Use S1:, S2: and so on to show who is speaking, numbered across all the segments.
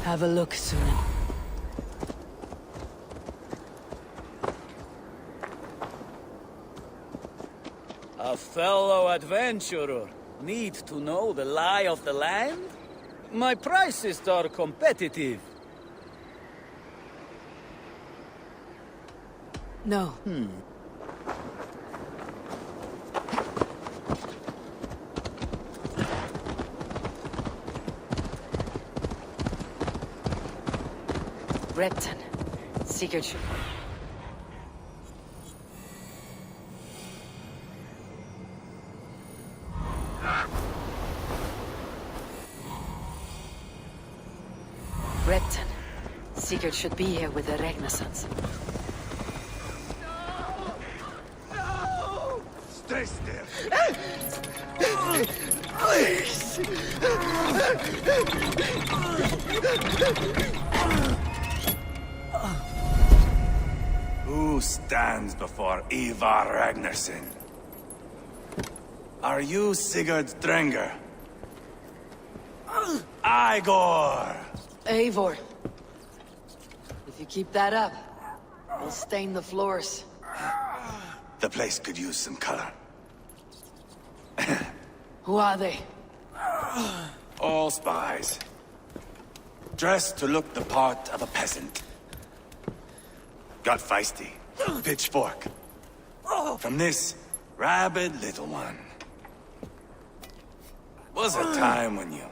S1: Have a look, Sunan.
S2: A fellow adventurer need to know the lie of the land? My prices are competitive.
S1: No. Repton. Secret. Repton. Sigurd should be here with the Renaissance.
S3: Stay still.
S2: Please!
S3: Who stands before Ivar Ragnarsson? Are you Sigurd Drenger? Igor!
S1: Eivor. If you keep that up, we'll stain the floors.
S3: The place could use some color.
S1: Who are they?
S3: All spies. Dressed to look the part of a peasant. Got feisty. Pitchfork. From this rabid little one. Was a time when you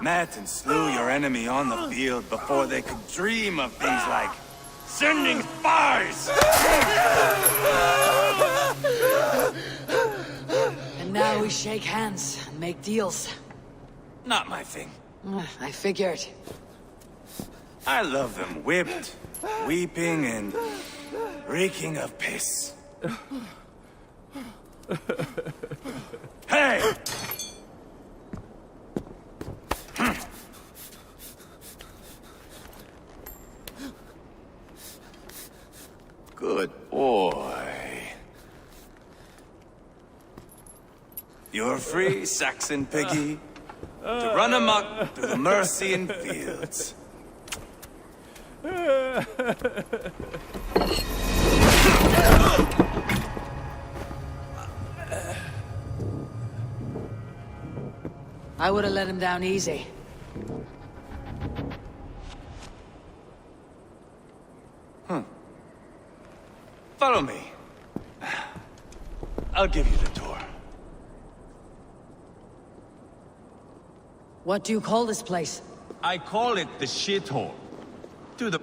S3: met and slew your enemy on the field before they could dream of things like sending spies!
S1: And now we shake hands and make deals.
S3: Not my thing.
S1: I figured.
S3: I love them whipped, weeping, and reeking of piss. Hey! Good boy. You're free, Saxon piggy, to run amok through the Mercian fields.
S1: I would have let him down easy.
S3: Follow me. I'll give you the tour.
S1: What do you call this place?
S4: I call it the shithole. To the...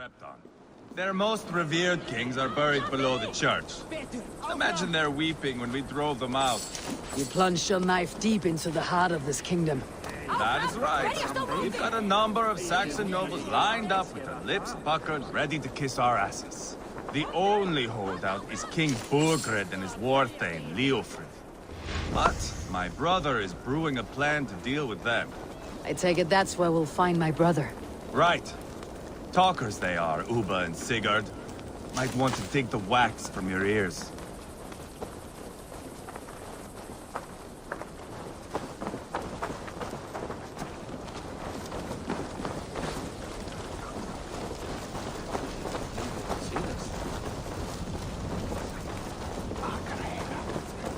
S4: Repton. Their most revered kings are buried below the church. Imagine their weeping when we drove them out.
S1: You plunged your knife deep into the heart of this kingdom.
S4: That is right. We've got a number of Saxon nobles lined up with their lips puckered, ready to kiss our asses. The only holdout is King Burgred and his war thane, Leofrid. But my brother is brewing a plan to deal with them.
S1: I take it that's where we'll find my brother.
S4: Right. Talkers they are, Uba and Sigurd. Might want to take the wax from your ears.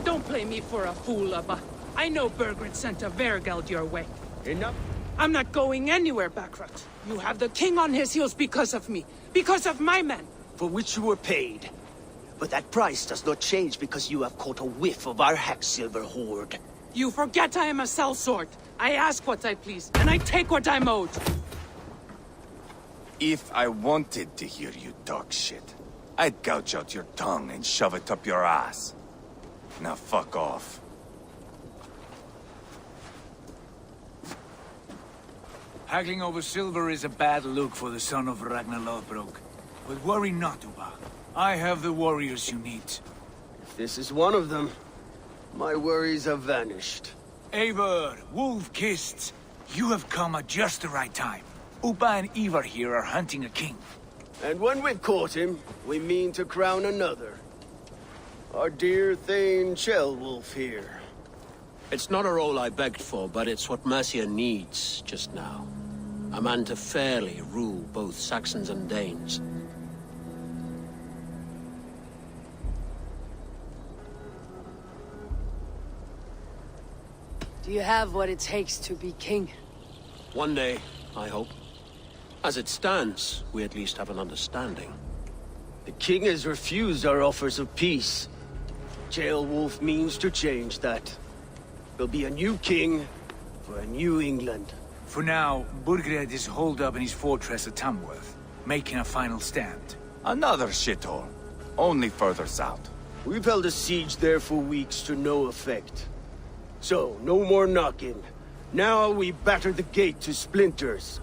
S5: Don't play me for a fool, Abba. I know Burgred sent a Vergeld your way.
S6: Enough.
S5: I'm not going anywhere, Backrot. You have the king on his heels because of me. Because of my men.
S6: For which you were paid. But that price does not change because you have caught a whiff of our Hacksilver hoard.
S5: You forget I am a sellsword. I ask what I please, and I take what I'm owed.
S3: If I wanted to hear you talk shit, I'd gouge out your tongue and shove it up your ass. Now fuck off.
S7: Haggling over silver is a bad look for the son of Ragnar Lothbrok. But worry not, Uba. I have the warriors you need.
S6: If this is one of them, my worries have vanished.
S7: Eivor, Wolf-Kissed, you have come at just the right time. Uba and Ivar here are hunting a king.
S6: And when we've caught him, we mean to crown another. Our dear Thane Ceolwulf here.
S8: It's not a role I begged for, but it's what Mercia needs just now. A man to fairly rule both Saxons and Danes.
S1: Do you have what it takes to be king?
S8: One day, I hope. As it stands, we at least have an understanding.
S6: The king has refused our offers of peace. Ceolwulf means to change that. There'll be a new king for a new England.
S7: For now, Burgred is holed up in his fortress at Tamworth, making a final stand.
S3: Another shithole. Only further south.
S6: We've held a siege there for weeks to no effect. So, no more knocking. Now we batter the gate to splinters.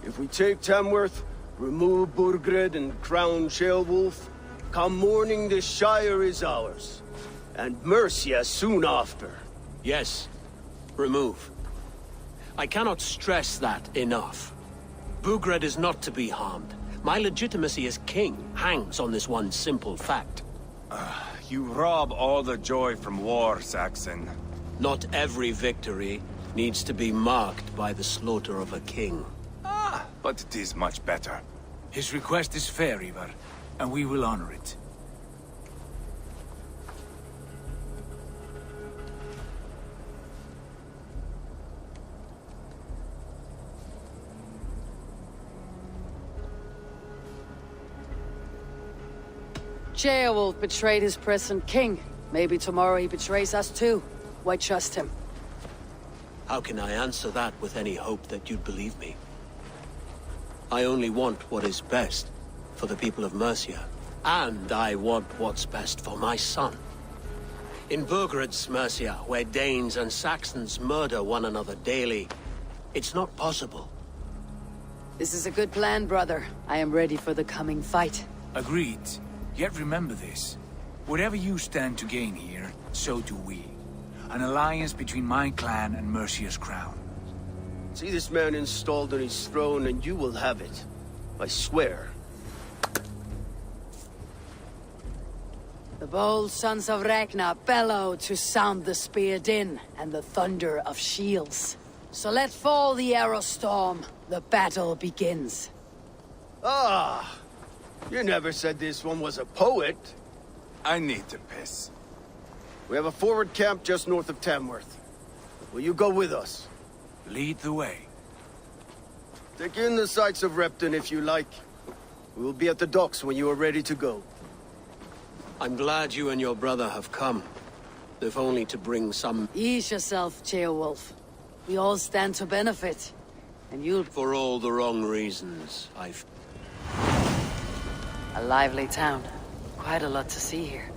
S6: If we take Tamworth, remove Burgred and crown Ceolwulf, come morning the Shire is ours. And Mercia soon after.
S8: Yes, remove. I cannot stress that enough. Burgred is not to be harmed. My legitimacy as king hangs on this one simple fact.
S3: You rob all the joy from war, Saxon.
S8: Not every victory needs to be marked by the slaughter of a king.
S3: But it is much better.
S7: His request is fair, Ivar, and we will honor it.
S1: Ceolwulf betrayed his present king. Maybe tomorrow he betrays us too. Why trust him?
S8: How can I answer that with any hope that you'd believe me? I only want what is best for the people of Mercia. And I want what's best for my son. In Burgred's Mercia, where Danes and Saxons murder one another daily, it's not possible.
S1: This is a good plan, brother. I am ready for the coming fight.
S7: Agreed. Yet remember this. Whatever you stand to gain here, so do we. An alliance between my clan and Mercia's crown.
S6: See this man installed on his throne and you will have it. I swear.
S1: The bold sons of Ragnar bellow to sound the spear din and the thunder of shields. So let fall the arrow storm. The battle begins.
S6: Ah! You never said this one was a poet.
S3: I need to piss.
S6: We have a forward camp just north of Tamworth. Will you go with us?
S7: Lead the way.
S6: Take in the sights of Repton if you like. We will be at the docks when you are ready to go.
S8: I'm glad you and your brother have come. If only to bring some...
S1: Ease yourself, Ceolwulf. We all stand to benefit. And you'll...
S8: For all the wrong reasons, I've...
S1: A lively town. Quite a lot to see here.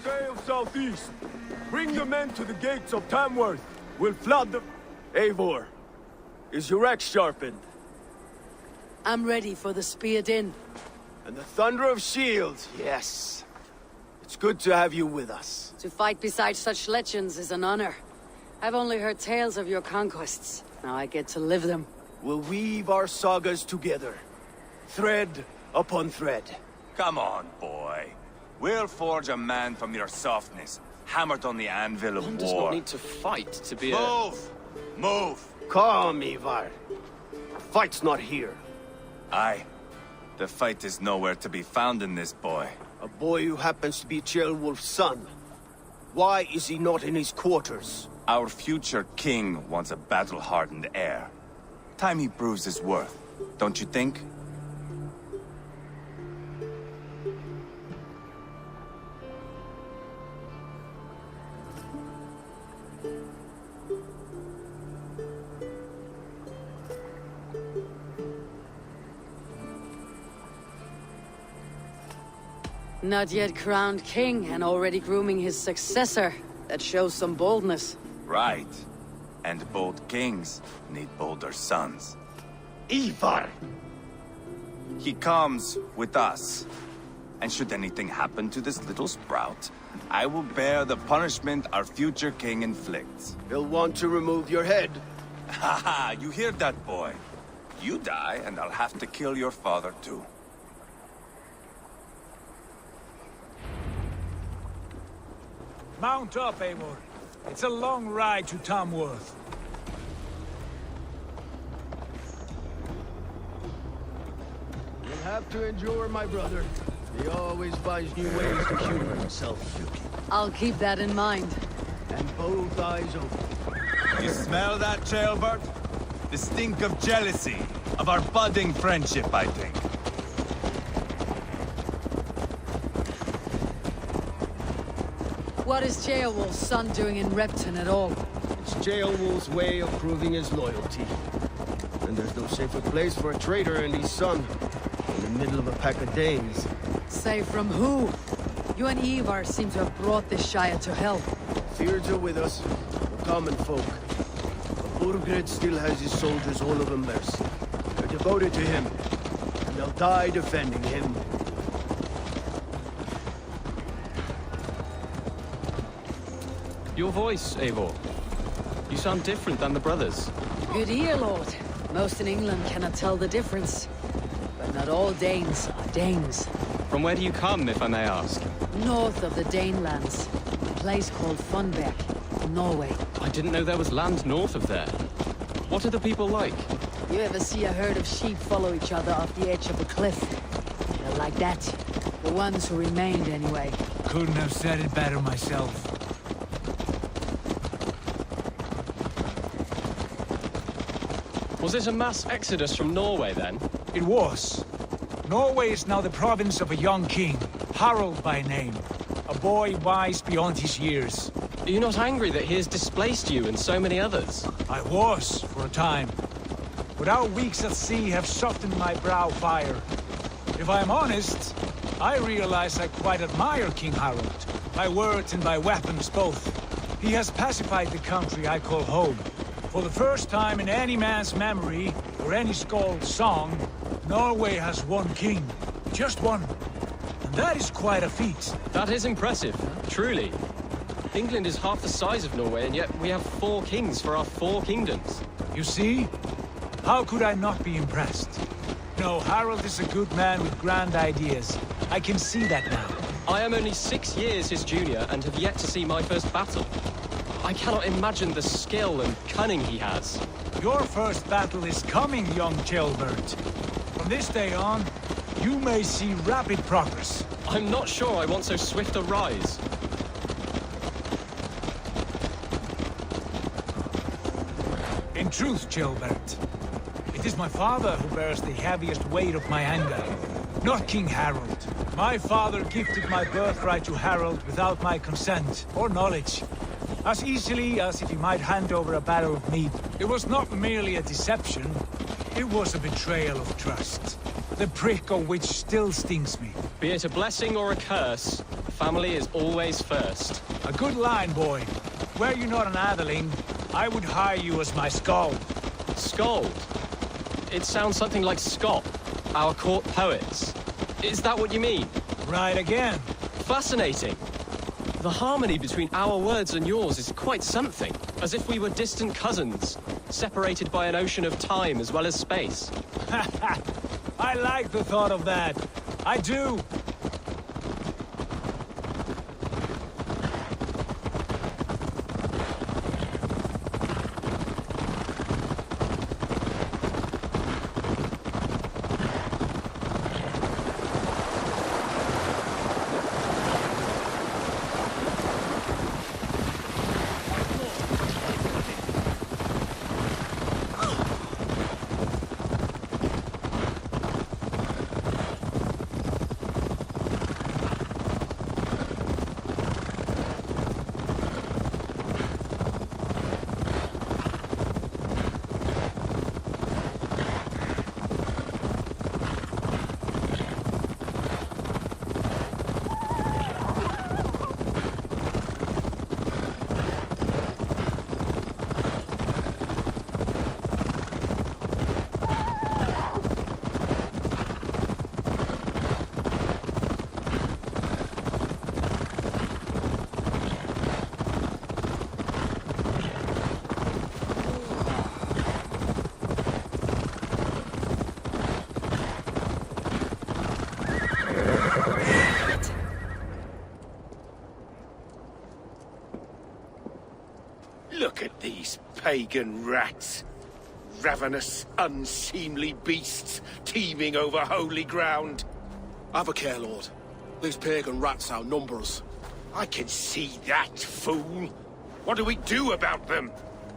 S6: Sail southeast. Bring the men to the gates of Tamworth. We'll flood the... Eivor, is your axe sharpened?
S1: I'm ready for the spear din.
S6: And the thunder of shields, yes. It's good to have you with us.
S1: To fight beside such legends is an honor. I've only heard tales of your conquests. Now I get to live them.
S6: We'll weave our sagas together. Thread upon thread.
S3: Come on, boy. We'll forge a man from your softness, hammered on the anvil of
S9: One
S3: war.
S9: does not need to fight to be a...
S3: Move! Move!
S6: Calm, Ivar. The fight's not here.
S3: Aye. The fight is nowhere to be found in this boy.
S6: A boy who happens to be Ceolwulf's son. Why is he not in his quarters?
S3: Our future king wants a battle-hardened heir. Time he proves his worth, don't you think?
S1: Not yet crowned king and already grooming his successor. That shows some boldness.
S3: Right. And bold kings need bolder sons.
S6: Ivar!
S3: He comes with us. And should anything happen to this little sprout, I will bear the punishment our future king inflicts.
S6: He'll want to remove your head.
S3: Haha, you hear that, boy? You die, and I'll have to kill your father, too.
S7: Mount up, Eivor. It's a long ride to Tamworth.
S6: You'll have to endure, my brother. He always finds new ways to humor himself.
S1: I'll keep that in mind.
S6: And both eyes open.
S4: You smell that, Ceolbert? The stink of jealousy, of our budding friendship, I think.
S1: What is Ceolwulf's son doing in Repton at all?
S6: It's Ceolwulf's way of proving his loyalty. And there's no safer place for a traitor and his son in the middle of a pack of Danes.
S1: Say from who? You and Ivar seem to have brought this Shire to hell.
S6: Fears are with us, the common folk. But Burgred still has his soldiers all over mercy. They're devoted to him, and they'll die defending him.
S9: Your voice, Eivor. You sound different than the brothers.
S1: Good ear, Lord. Most in England cannot tell the difference. But not all Danes are Danes.
S9: From where do you come, if I may ask?
S1: North of the Danelands, a place called Funberg, in Norway.
S9: I didn't know there was land north of there. What are the people like?
S1: You ever see a herd of sheep follow each other off the edge of a cliff? They're like that. The ones who remained, anyway.
S7: Couldn't have said it better myself.
S9: Was it a mass exodus from Norway, then?
S7: It was. Norway is now the province of a young king, Harald by name. A boy wise beyond his years.
S9: Are you not angry that he has displaced you and so many others?
S7: I was, for a time. But our weeks at sea have softened my brow fire. If I am honest, I realize I quite admire King Harald. By words and by weapons both. He has pacified the country I call home. For the first time in any man's memory, or any skald's song, Norway has one king. Just one. And that is quite a feat.
S9: That is impressive, truly. England is half the size of Norway, and yet we have 4 kings for our 4 kingdoms.
S7: You see? How could I not be impressed? No, Harald is a good man with grand ideas. I can see that now.
S9: I am only 6 years his junior and have yet to see my first battle. I cannot imagine the skill and cunning he has.
S7: Your first battle is coming, young Jailbird. From this day on, you may see rapid progress.
S9: I'm not sure I want so swift a rise.
S7: In truth, Jailbird, it is my father who bears the heaviest weight of my anger, not King Harald. My father gifted my birthright to Harald without my consent or knowledge. As easily as if he might hand over a batter of meat. It was not merely a deception, it was a betrayal of trust. The prick of which still stings me.
S9: Be it a blessing or a curse, family is always first.
S7: A good line, boy. Were you not an atheling, I would hire you as my skald.
S9: Skald? It sounds something like Scott, our court poets. Is that what you mean?
S7: Right again.
S9: Fascinating. The harmony between our words and yours is quite something. As if we were distant cousins, separated by an ocean of time as well as space.
S7: I like the thought of that. I do.
S6: Look at these pagan rats. Ravenous, unseemly beasts teeming over holy ground.
S10: Have a care, Lord. These pagan rats outnumber us.
S6: I can see that, fool. What do we do about them?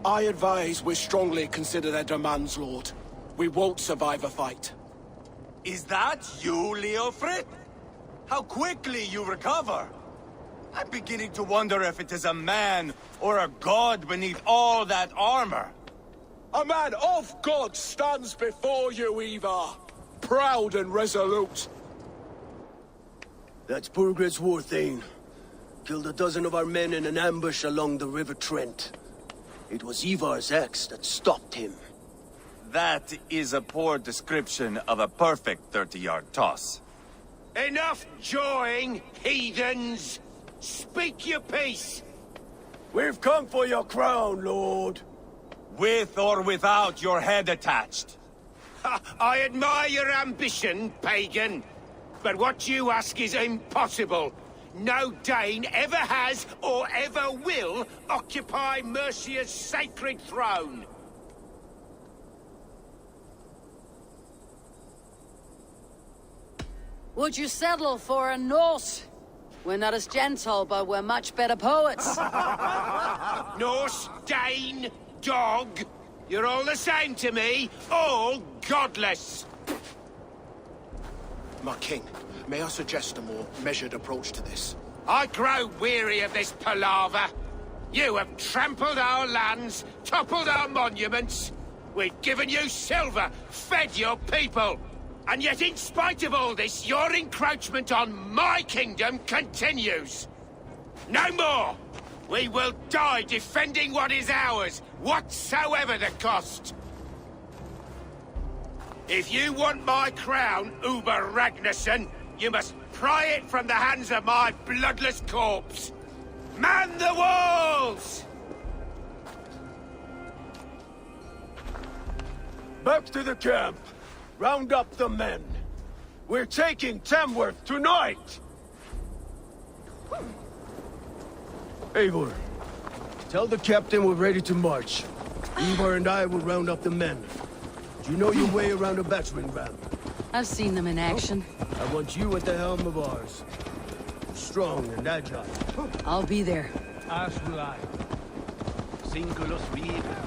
S10: I advise we strongly consider their demands, Lord. We won't survive a fight.
S3: Is that you, Leofrid? How quickly you recover! I'm beginning to wonder if it is a man or a god beneath all that armor.
S10: A man of God stands before you, Ivar. Proud and resolute.
S6: That's Burgred's war thane. Killed a dozen of our men in an ambush along the River Trent. It was Ivar's axe that stopped him.
S3: That is a poor description of a perfect 30-yard toss.
S6: Enough jawing, heathens! Speak your peace! We've come for your crown, Lord.
S3: With or without your head attached.
S11: I admire your ambition, pagan. But what you ask is impossible. No Dane ever has or ever will occupy Mercia's sacred throne.
S1: Would you settle for a Norse? We're not as gentle, but we're much better poets.
S11: Norse, Dane, dog. You're all the same to me. All godless.
S10: My king, may I suggest a more measured approach to this?
S11: I grow weary of this palaver. You have trampled our lands, toppled our monuments. We've given you silver, fed your people. And yet, in spite of all this, your encroachment on my kingdom continues. No more! We will die defending what is ours, whatsoever the cost. If you want my crown, Uber Ragnarsson, you must pry it from the hands of my bloodless corpse. Man the walls!
S6: Back to the camp. Round up the men. We're taking Tamworth tonight! Eivor, tell the captain we're ready to march. Eivor and I will round up the men. Do you know your way around a battering ram?
S1: I've seen them in action.
S6: I want you at the helm of ours. Strong and agile.
S1: I'll be there.
S7: As will I.
S3: Singulos vive.